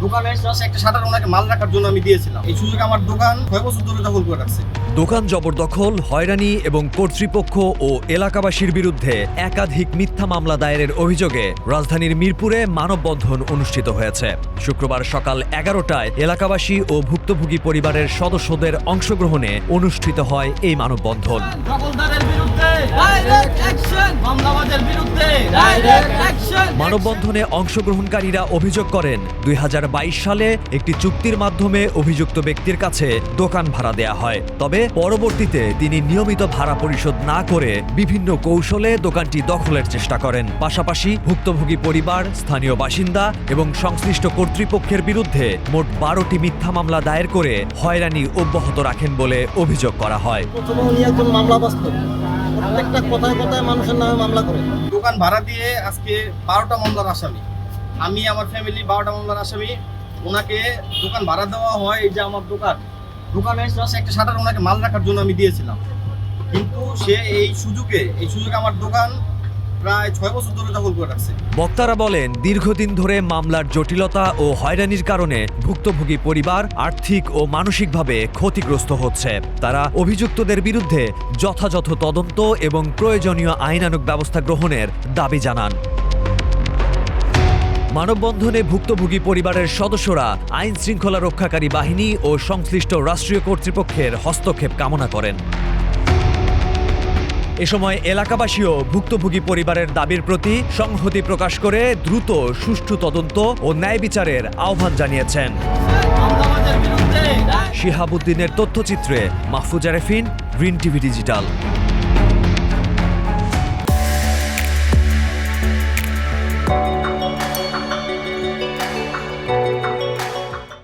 দোকানে জাস্ট একটা শাটার ওনাকে মাল রাখার জন্য আমি দিয়েছিলাম। এই সুযোগে আমার দোকান 6 বছর ধরে দখল করে রাখছে। দোকান জবরদখল, হয়রানি এবং কর্তৃপক্ষ ও এলাকাবাসীর বিরুদ্ধে একাধিক মিথ্যা মামলা দায়েরের অভিযোগে রাজধানীর মিরপুরে মানববন্ধন অনুষ্ঠিত হয়েছে। শুক্রবার সকাল 11টায় এলাকাবাসী ও ভুক্তভোগী পরিবারের সদস্যদের অংশগ্রহণে অনুষ্ঠিত হয় এই মানববন্ধন। দখলদারের বিরুদ্ধে ডাইরেক্ট অ্যাকশন, মামলাবাজের বিরুদ্ধে ডাইরেক্ট অ্যাকশন। মানববন্ধনে অংশগ্রহণকারীরা অভিযোগ করেন 2022 সালে একটি চুক্তির মাধ্যমে অভিযুক্ত ব্যক্তির কাছে দোকান ভাড়া দেয়া হয়। তবে পরবর্তীতে তিনি নিয়মিত ভাড়া পরিশোধ না করে বিভিন্ন কৌশলে দোকানটি দখলের চেষ্টা করেন। পাশাপাশি ভুক্তভোগী পরিবার, স্থানীয় বাসিন্দা এবং সংশ্লিষ্ট কর্তৃপক্ষের বিরুদ্ধে মোট 12টি মিথ্যা মামলা দায়ের করে হয়রানি অব্যাহত রাখেন বলে অভিযোগ করা হয়। প্রথমে উনি একজন মামলাবাজ করেন, প্রত্যেকটা কথায় কথায় মানুষের নামে মামলা করেন। দোকান ভাড়া দিয়ে আজকে 12টা মামলার আসামি, আমি আমার ফ্যামিলি 12টা মামলার আসামি। ওনাকে দোকান ভাড়া দেওয়া হয়, এই যে আমার দোকানে জাস্ট একটা শাটার ওনাকে মাল রাখার জন্য আমি দিয়েছিলাম, কিন্তু সে এই সুযোগে আমার দোকান প্রায় 6 বছর ধরে দখল করে রাখছে। বক্তারা বলেন, দীর্ঘদিন ধরে মামলার জটিলতা ও হয়রানির কারণে ভুক্তভোগী পরিবার আর্থিক ও মানসিকভাবে ক্ষতিগ্রস্ত হচ্ছে। তারা অভিযুক্তদের বিরুদ্ধে যথাযথ তদন্ত এবং প্রয়োজনীয় আইনানুগ ব্যবস্থা গ্রহণের দাবি জানান। মানববন্ধনে ভুক্তভোগী পরিবারের সদস্যরা আইন শৃঙ্খলা রক্ষাকারী বাহিনী ও সংশ্লিষ্ট রাষ্ট্রীয় কর্তৃপক্ষের হস্তক্ষেপ কামনা করেন। এ সময় এলাকাবাসীও ভুক্তভোগী পরিবারের দাবির প্রতি সংহতি প্রকাশ করে দ্রুত সুষ্ঠু তদন্ত ও ন্যায় বিচারের আহ্বান জানিয়েছেন। মামলাবাজের বিরুদ্ধে শিহাবুদ্দিনের তথ্যচিত্রে মাহফুজা রেফিন, গ্রিন টিভি ডিজিটাল।